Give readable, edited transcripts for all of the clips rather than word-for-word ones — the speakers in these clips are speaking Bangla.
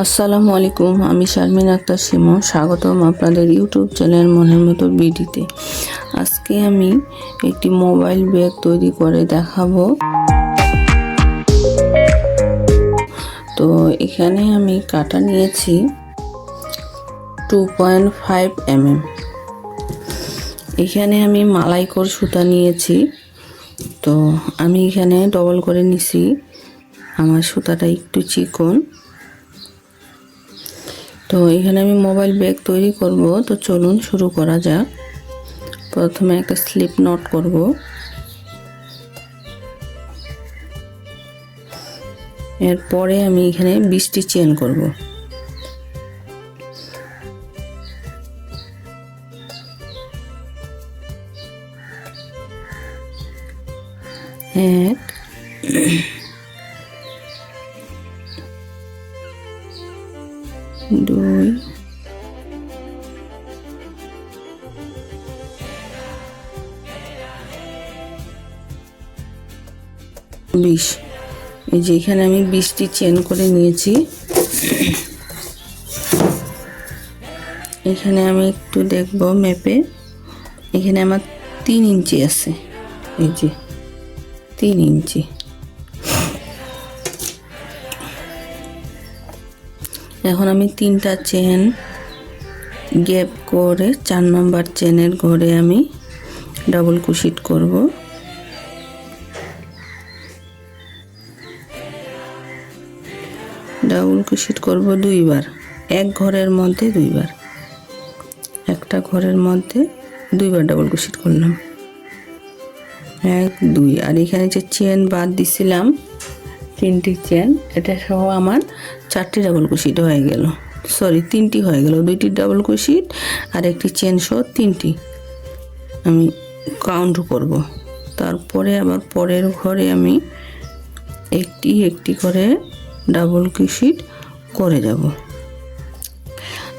আসসালামু আলাইকুম, আমি শারমিন আক্তার শিমু। স্বাগতম আপনাদের ইউটিউব চ্যানেল মনের মতো বিডিতে। আজকে আমি একটি মোবাইল ব্যাগ তৈরি করে দেখাবো। তো এখানে আমি কাটা নিয়েছি 2.5 mm। এখানে আমি মালাইকর সুতা নিয়েছি। তো আমি এখানে ডবল করে নিছি, আমার সুতাটা একটু চিকন। তো এখানে আমি মোবাইল ব্যাগ তৈরি করব। তো চলুন শুরু করা যাক। প্রথমে একটা স্লিপ নট করব, এরপরে আমি এখানে 20টি চেন করব। এক, দুই, বিশ। এই যে এখানে আমি 20টি চেন করে নিয়েছি। এখানে আমি একটু দেখব মেপে, এখানে আমার 3 ইঞ্চি আছে। এই যে 3 ইঞ্চি। এখন আমি 3টা চেন গ্যাপ করে 4 নম্বর চেনের ঘরে আমি ডাবল ক্রোশেট করব। ডাবল ক্রোশেট করব 2 বার, এক ঘরের মধ্যে 2 বার, একটা ঘরের মধ্যে 2 বার ডাবল ক্রোশেট করলাম। 1 2। আর এখানে যে চেন বাদ দিছিলাম 3টি চেন, এটা সহ আমার 4টি ডাবল ক্রোশেট হয়ে গেল। সরি, 3টি হয়ে গেল। 2টি ডাবল ক্রোশেট আর একটি চেন সহ 3টি আমি কাউন্ট করব। তারপরে আবার পরের ঘরে আমি একটি একটি করে ডাবল ক্রোশেট করে যাব।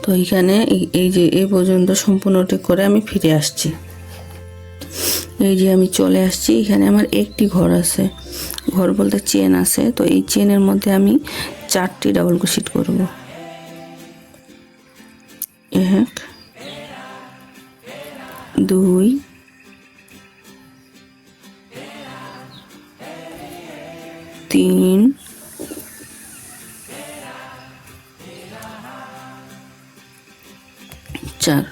তো এখানে এই যে এই পর্যন্ত সম্পূর্ণটি করে আমি ফিরে আসছি। এই যে আমি চলে আসছি। এখানে আমার একটি ঘর আছে, ঘর বলতে চেন আছে। তো এই চেনের মধ্যে আমি 4টি ডাবল ক্রোশেট করব। 1 2 3 4।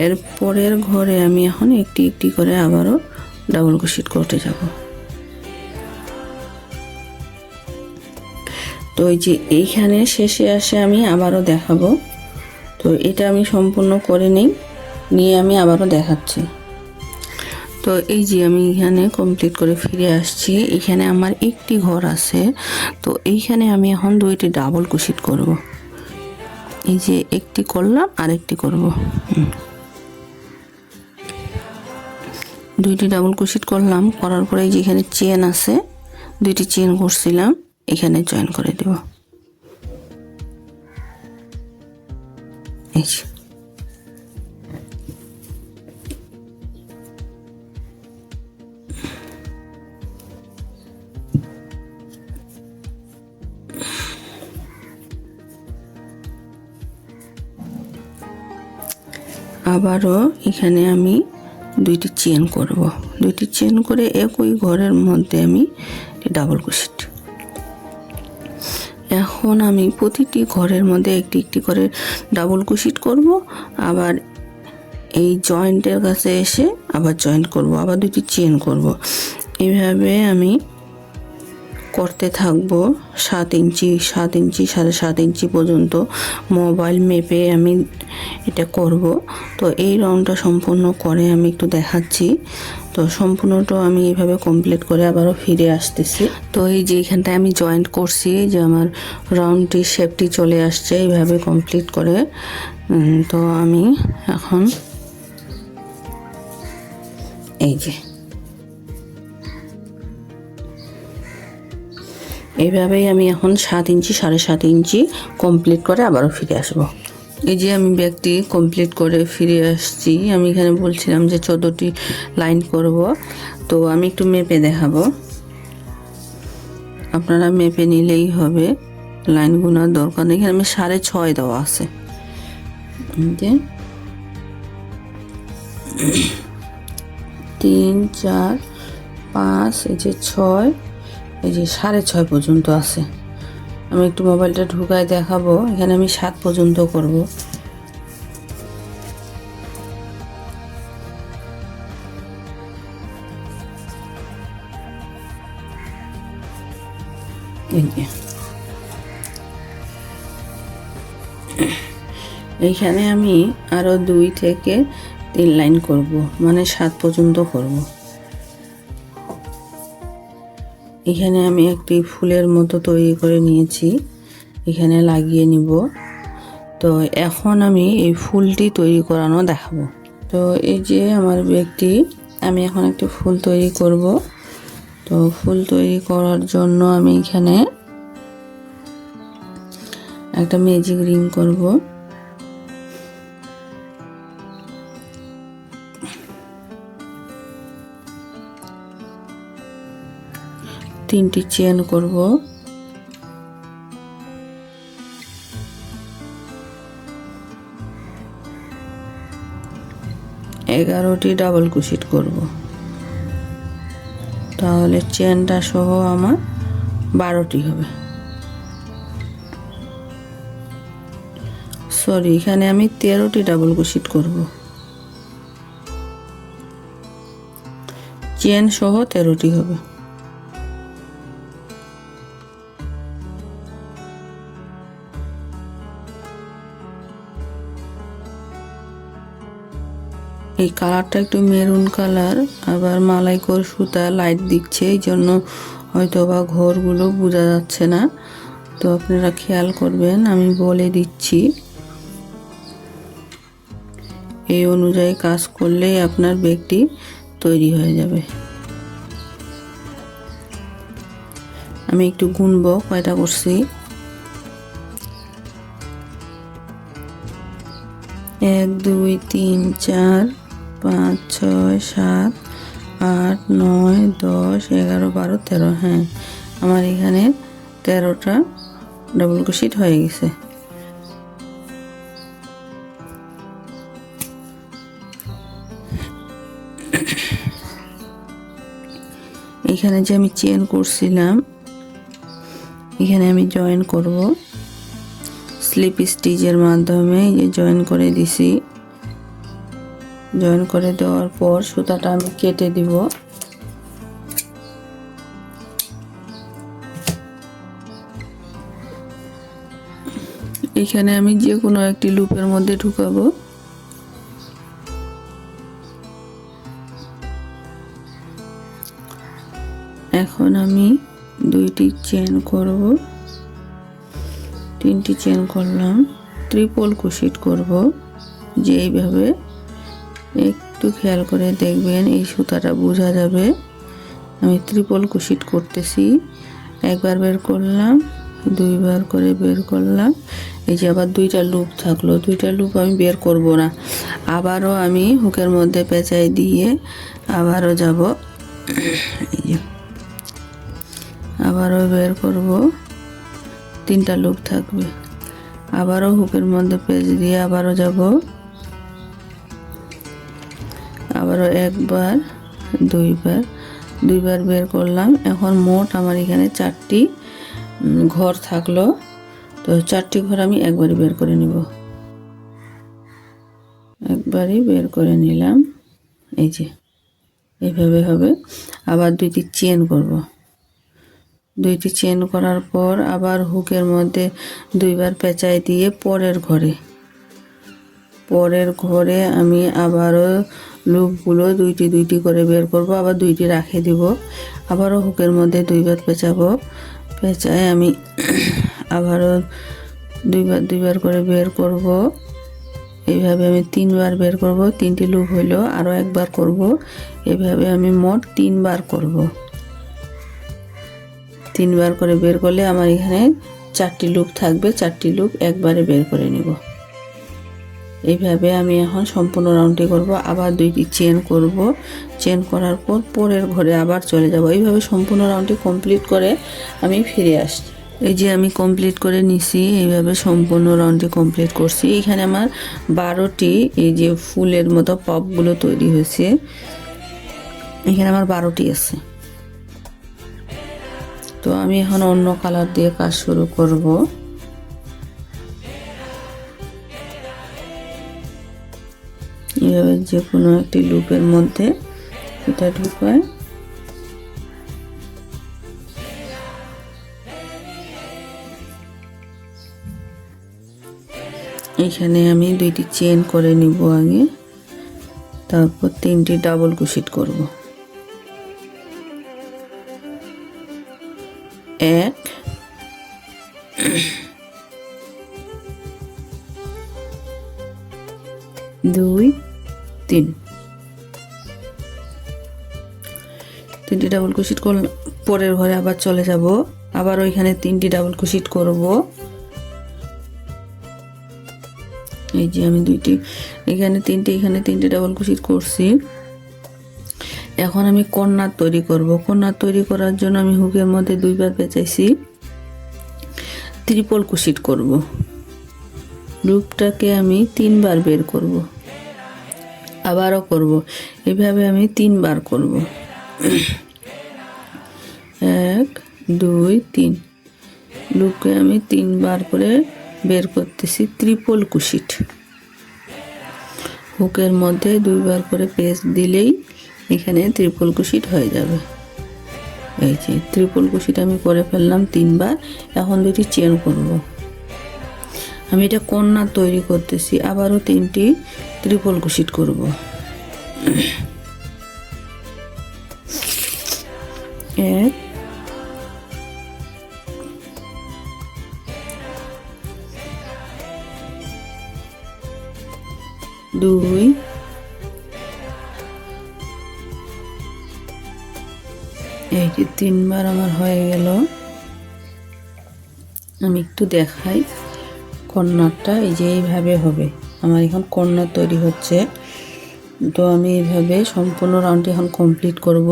এর পরের ঘরে আমি এখন একটি একটি করে আবারও ডাবল ক্রোশেট করতে যাব। তো এই যে এইখানে শেষে আসে আমি আবারও দেখাবো। তো এটা আমি সম্পূর্ণ করে নিয়ে আমি আবারও দেখাচ্ছি। তো এই যে আমি এখানে কমপ্লিট করে ফিরে আসছি। এখানে আমার একটি ঘর আছে। তো এইখানে আমি এখন 2টি ডাবল ক্রোশেট করব। এই যে একটি করলাম আর একটি করব। 2টি ডাবল ক্রোশেট করলাম, করার পরে এই যে এখানে চেন আছে, 2টি চেন করছিলাম, এখানে জয়েন করে দেব। এই যে আবারও এখানে আমি 2টি চেন করব। 2টি চেন করে একই ঘরের মধ্যে আমি ডাবল ক্রোশেট। এখন আমি প্রতিটি ঘরের মধ্যে একটি একটি করে ডাবল ক্রোশেট করব। আবার এই জয়েন্টের কাছে এসে আবার জয়েন্ট করব, আবার 2টি চেন করব। এইভাবে আমি করতে থাকবো 7 ইঞ্চি 7 ইঞ্চি 7.5 ইঞ্চি পর্যন্ত মোবাইল মেপে আমি এটা করব। তো এই রাউন্ডটা সম্পূর্ণ করে আমি একটু দেখাচ্ছি। তো সম্পূর্ণটা আমি এইভাবে কমপ্লিট করে আবারও ফিরে আসতেছি। তো এই যে এখানটায় আমি জয়েন্ট করছি, যে আমার রাউন্ডটি শেপটি চলে আসছে এইভাবে কমপ্লিট করে। তো আমি এখন এই যে এইভাবেই আমি এখন 7 ইঞ্চি 7.5 ইঞ্চি কমপ্লিট করে আবারও ফিরে আসব। এই যে আমি ব্যাগটি কমপ্লিট করে ফিরে আসছি। আমি এখানে বলছিলাম যে 14টি লাইন করব, তো আমি একটু মেপে দেখাবো। আপনারা মেপে নিলেই হবে, লাইন গোনার দরকার নেই। এখানে আমি 6.5 দেওয়া আছে, যে 3 4 5, এই যে 6, এই যে 6.5 পর্যন্ত আছে। আমি একটু মোবাইলটা ঢুকায় দেখাবো। এখানে আমি 7 পর্যন্ত করব। এইখানে আমি আরো 2 থেকে 3 লাইন করব, মানে 7 পর্যন্ত করব। এখানে আমি একটি ফুলের মতো তৈরি করে নিয়েছি, এখানে লাগিয়ে নিব। তো এখন আমি এই ফুলটি তৈরি করানো দেখাবো। তো এই যে আমার ব্যাগটি, আমি এখন একটি ফুল তৈরি করব। তো ফুল তৈরি করার জন্য আমি এখানে একটা ম্যাজিক রিং করব। তিনটি চেন করব। এগারোটি ডাবল ক্রোশেট করব, তাহলে চেনটা সহ আমার 12টি হবে। সরি, এখানে আমি 13টি ডাবল ক্রোশেট করব। চেন সহ 13টি হবে। এই কালারটা একটু মেরুন কালার, আবার মালাইকর সুতা লাইট দিচ্ছে, এই জন্য হয়তো বা ঘরগুলো বোঝা যাচ্ছে না। তো আপনারা খেয়াল করবেন, আমি বলে দিচ্ছি। এই অনুযায়ী কাজ করলেই আপনার ব্যাগটি তৈরি হয়ে যাবে। আমি একটু গুনবো কয়টা করছি। 1 2 3 4 5 6 7 8 9 10 11 12 13। হ্যাঁ, আমার এখানে 13টা ডাবল ক্রোশেট হয়ে গেছে। এখানে যে আমি চেন করছিলাম, এখানে আমি জয়েন করব স্লিপ স্টিচের মাধ্যমে। যে জয়েন করে দিছি, জয়েন করে দেওয়ার পর সুতাটা আমি কেটে দিব। এখানে আমি যে কোনো একটি লুপের মধ্যে ঢুকাবো। এখন আমি 2টি চেন করব, 3টি চেন করলাম, ট্রিপল ক্রোশেট করব। যে এইভাবে একটু খেয়াল করে দেখবেন, এই সুতাটা বোঝা যাবে। আমি ট্রিপল ক্রোশেট করতেছি। একবার বের করলাম, 2বার করে বের করলাম। এই যে আবার 2টা লুপ থাকলো, 2টা লুপ আমি বের করব না, আবারও আমি হুকের মধ্যে পেঁচাই দিয়ে আবারও যাব। এই যে আবারও বের করব, 3টা লুপ থাকবে। আবারও হুকের মধ্যে পেঁচ দিয়ে আবারও যাব, আবারও একবার, 2বার বের করলাম। এখন মোট আমার এখানে 4টি ঘর থাকলো। তো 4টি ঘর আমি একবারই বের করে নিব, একবারই বের করে নিলাম। এই যে এইভাবে হবে। আবার 2টি চেন করব। 2টি চেন করার পর আবার হুকের মধ্যে 2বার পেঁচাই দিয়ে পরের ঘরে আমি আবারও লুপগুলো 2টি করে বের করব, আবার 2টি রাখে দিব। আবারও হুকের মধ্যে 2বার পেঁচাবো, পেঁচায় আমি আবারও 2বার করে বের করব। এইভাবে আমি 3বার বের করব, 3টি লুপ হইলো, আরও একবার করব। এভাবে আমি মোট 3বার করব। 3বার করে বের করলে আমার এখানে 4টি লুপ থাকবে। 4টি লুপ একবারে বের করে নিব। এইভাবে আমি এখন সম্পূর্ণ রাউন্ডটি করব। আবার দুইটি চেন করব, চেন করার পর পরের ঘরে আবার চলে যাব। এইভাবে সম্পূর্ণ রাউন্ডটি কমপ্লিট করে আমি ফিরে আসছি। এই যে আমি কমপ্লিট করে নিছি, এইভাবে সম্পূর্ণ রাউন্ডটি কমপ্লিট করছি। এখানে আমার 12টি এই যে ফুলের মতো পপগুলো তৈরি হয়েছে, এখানে আমার 12টি আছে। তো আমি এখন অন্য কালার দিয়ে কাজ শুরু করব। এইভাবে যে কোনো একটি লুপের মধ্যে এটা ঢুকায় এখানে আমি দুইটি চেন করে নিব আগে, তারপর 3টি ডাবল ক্রোশেট করব। 1 2 3, 3টি ডাবল ক্রোশেট করলাম। পরের ঘরে আবার চলে যাব, আবার ওইখানে 3টি ডাবল ক্রোশেট করব। এই যে আমি দুইটি এখানে 3টি এখানে 3টি ডাবল ক্রোশেট করছি। এখন আমি কর্নার তৈরি করব। কর্নার তৈরি করার জন্য আমি হুকের মধ্যে 2বার পেঁচাইছি, ট্রিপল ক্রোশেট করব। লুপটাকে আমি 3বার বের করব, আবারও করব। এইভাবে আমি 3বার করব। 1 2 3, লুপকে আমি 3বার করে বের করতেছি ট্রিপল ক্রোশেট। হুকের মধ্যে 2বার করে পেঁচ দিলেই এখানে ট্রিপল ক্রোশেট হয়ে যাবে। এই যে ট্রিপল ক্রোশেট আমি করে ফেললাম 3বার। এখন দুটি চেন করব। আমি এটা কর্নার তৈরি করতেছি, আবারও 3টি ট্রিপল ক্রোশেট করব। 1 2 এই যে 3বার আমার হয়ে গেল। আমি একটু দেখাই কর্নারটা। এই যে এইভাবে হবে আমার এখন কর্নার তৈরি হচ্ছে। তো আমি এইভাবে সম্পূর্ণ রাউন্ডটি এখন কমপ্লিট করব।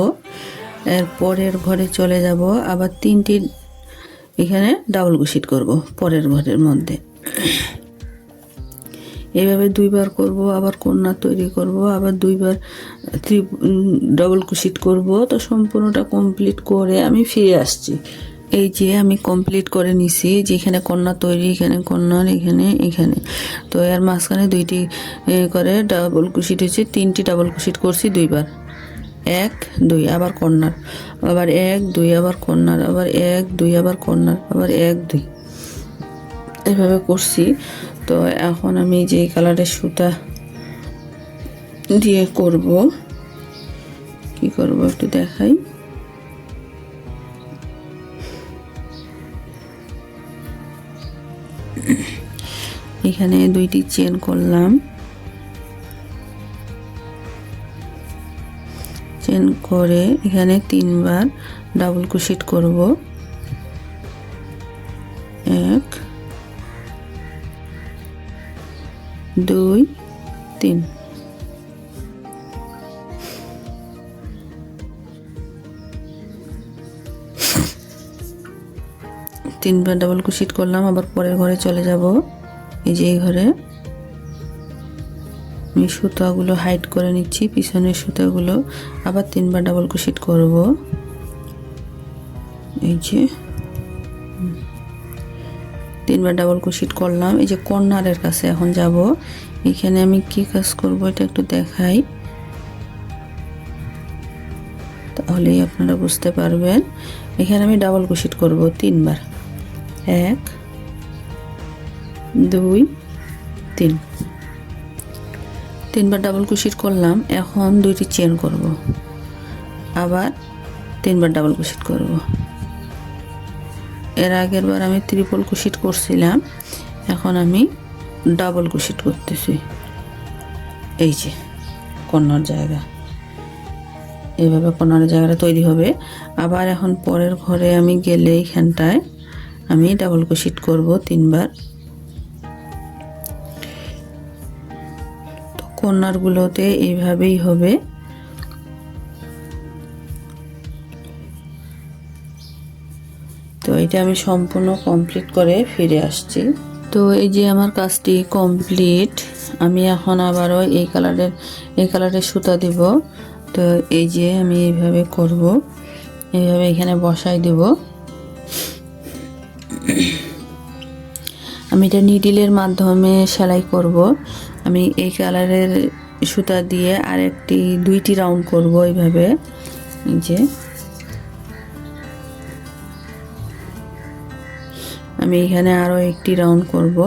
এর পরের ঘরে চলে যাব, আবার 3টি এখানে ডাবল ক্রোশেট করব পরের ঘরের মধ্যে। এইভাবে 2বার করব, আবার কর্নার তৈরি করব, আবার 2বার ডাবল ক্রোশেট করব। তো সম্পূর্ণটা কমপ্লিট করে আমি ফিরে আসছি। এই যে আমি কমপ্লিট করে নিছি, যেখানে কর্নার তৈরি, এখানে কর্নার, এখানে এখানে। তো এর মাঝখানে 2টি করে ডাবল ক্রোশেট হয়েছে, 3টি ডাবল ক্রোশেট করছি 2বার। 1 2, আবার কর্নার, আবার 1 2, আবার কর্নার, আবার 1 2, আবার কর্নার, আবার 1 2, এভাবে করছি। তো এখন আমি যে কালারের সুতা দিয়ে করব, কি করব একটু দেখাই। এখানে 2টি চেন করলাম, চেন করে এখানে 3বার ডাবল ক্রোশেট করব। 1 2 3, 3বার ডাবল ক্রোশেট করলাম। আবার পরের ঘরে চলে যাব। এই যে এই ঘরে আমি সুতাগুলো হাইড করে নিচ্ছি, পিছনের সুতাগুলো। আবার 3বার ডাবল ক্রোশেট করব। এই যে 3বার ডাবল ক্রোশেট করলাম। এই যে কর্নারের কাছে এখন যাব। এখানে আমি কি কাজ করব এটা একটু দেখাই, তাহলেই আপনারা বুঝতে পারবেন। এখানে আমি ডাবল ক্রোশেট করব 3বার। 1 2 3, 3বার ডাবল ক্রোশেট করলাম। এখন 2টি চেন করব, আবার 3বার ডাবল ক্রোশেট করব। এর আগের বার আমি ট্রিপল ক্রোশেট করছিলাম, এখন আমি ডাবল ক্রোশেট করতেছি। এই যে কর্নার জায়গা, এইভাবে কর্নারের জায়গাটা তৈরি হবে। আবার এখন পরের ঘরে আমি গেলে এইখানটায় আমি ডাবল ক্রোশেট করব 3বার। কর্নারগুলোতে এইভাবেই হবে। তো এটা আমি সম্পূর্ণ কমপ্লিট করে ফিরে আসছি। তো এই যে আমার কাজটি কমপ্লিট। আমি এখন আবারও এই কালারের সুতা দিব। তো এই যে আমি এইভাবে করব, এইভাবে এখানে বসাই দেব। আমি এটা নিডলের মাধ্যমে সেলাই করব। আমি এই কালারের সুতা দিয়ে দুইটি রাউন্ড করব এইভাবে। যে আমি এখানে আরও একটি রাউন্ড করব,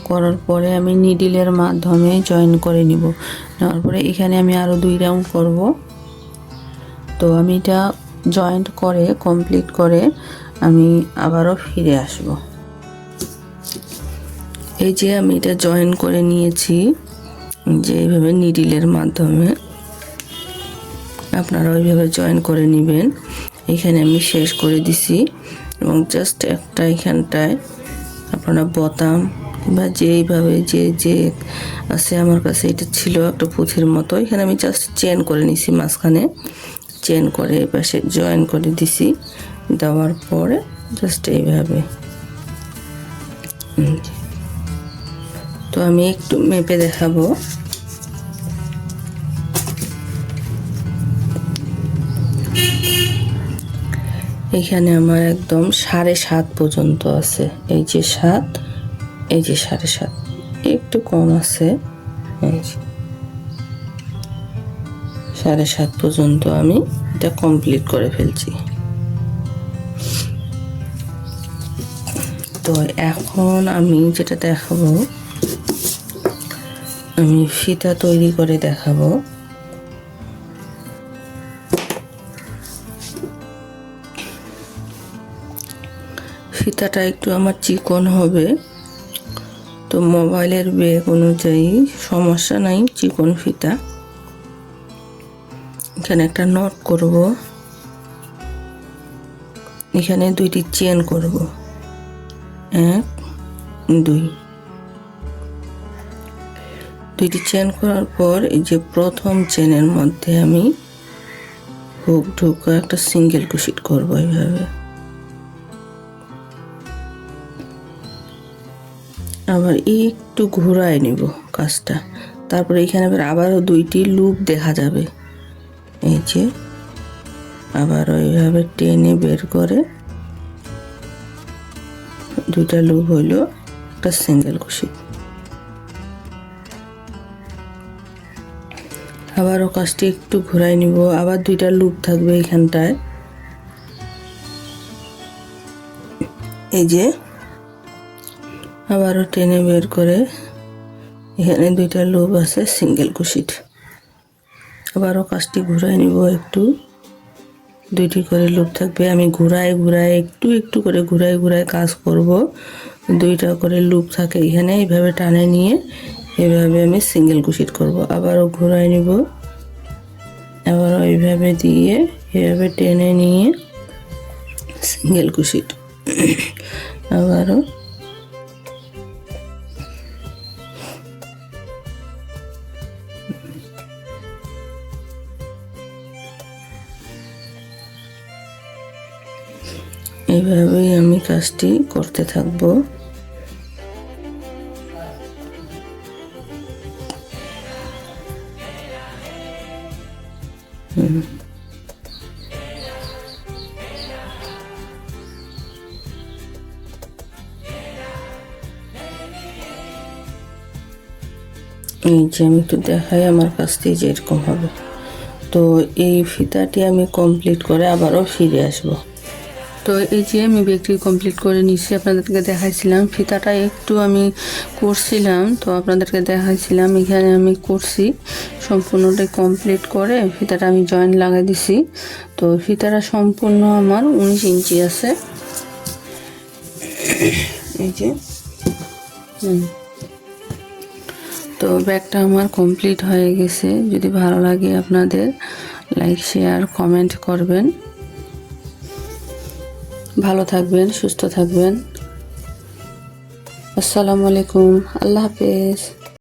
করার পরে আমি নিডলের মাধ্যমে জয়েন করে নিব। নেওয়ার পরে এখানে আমি আরও 2 রাউন্ড করব। তো আমি এটা জয়েন্ট করে কমপ্লিট করে আমি আবারও ফিরে আসব। এই যে আমি এটা জয়েন করে নিয়েছি, যে এইভাবে নিডলের মাধ্যমে আপনারা ওইভাবে জয়েন করে নেবেন। এখানে আমি শেষ করে দিছি এবং জাস্ট একটা এখানটায় আপনারা বোতাম বা যেইভাবে যে আছে, আমার কাছে এটা ছিল একটা পুঁথির মতো, এখানে আমি জাস্ট চেন করে নিছি, মাঝখানে চেন করে পাশে জয়েন করে দিছি। দেওয়ার পরে জাস্ট এইভাবে। তো আমি একটু মেপে দেখাবো। এখানে আমার একদম 7.5 পর্যন্ত আছে। এই যে 7, এই যে 7.5, একটু কম আছে। 7.5 পর্যন্ত আমি এটা কমপ্লিট করে ফেলছি। তো এখন আমি যেটা দেখাবো, আমি ফিতা তৈরি করে দেখাবো। ফিতাটা একটু আমার চিকন হবে, তো মোবাইলের বেগ অনুযায়ী সমস্যা নাই, চিকন ফিতা। এখানে একটা নট করব, এখানে 2টি চেন করব, 1 2। 2টি চেন করার পর এই যে প্রথম চেনের মধ্যে আমি হুক ঢুকা একটা সিঙ্গেল ক্রোশেট করব এইভাবে। আবার একটু ঘোরায় নিব কাজটা। তারপরে এখানে আবারও 2টি লুপ দেখা যাবে। এই যে আবার ওইভাবে টেনে বের করে 2টা লুপ হইল একটা সিঙ্গেল ক্রোশেট। আবারও কাজটি একটু ঘোরায় নিব, আবার 2টা লুপ থাকবে এখানটায়। এই যে আবারও টেনে বের করে এখানে 2টা লুপ আছে, সিঙ্গেল ক্রোশেট। আবারও কাজটি ঘুরাই নিব, একটু 2টি করে লুপ থাকবে। আমি ঘুরায় একটু করে ঘুরায় কাজ করব। 2টা করে লুপ থাকে এখানে, এইভাবে টানে নিয়ে এইভাবে আমি সিঙ্গেল ক্রোশেট করব। আবারও ঘুরাই নিব, আবারও এইভাবে দিয়ে এইভাবে টেনে নিয়ে সিঙ্গেল ক্রোশেট। আবারও এইভাবেই আমি কাজটি করতে থাকবো। এই যে আমি একটু দেখাই, আমার কাজটি যে এরকম হবে। তো এই ফিতাটি আমি কমপ্লিট করে আবারও ফিরে আসবো। তো এই যে আমি ব্যাগটি কমপ্লিট করে নিচ্ছি, আপনাদেরকে দেখাইছিলাম ফিতাটা একটু আমি করছিলাম, তো আপনাদেরকে দেখাইছিলাম। এখানে আমি করছি সম্পূর্ণটাই কমপ্লিট করে ফিতাটা আমি জয়েন্ট লাগাই দিছি। তো ফিতাটা সম্পূর্ণ আমার 19 ইঞ্চি আছে। এই যে তো ব্যাগটা আমার কমপ্লিট হয়ে গেছে। যদি ভালো লাগে আপনাদের লাইক শেয়ার কমেন্ট করবেন। ভালো থাকবেন, সুস্থ থাকবেন। আসসালামু আলাইকুম, আল্লাহ হাফেজ।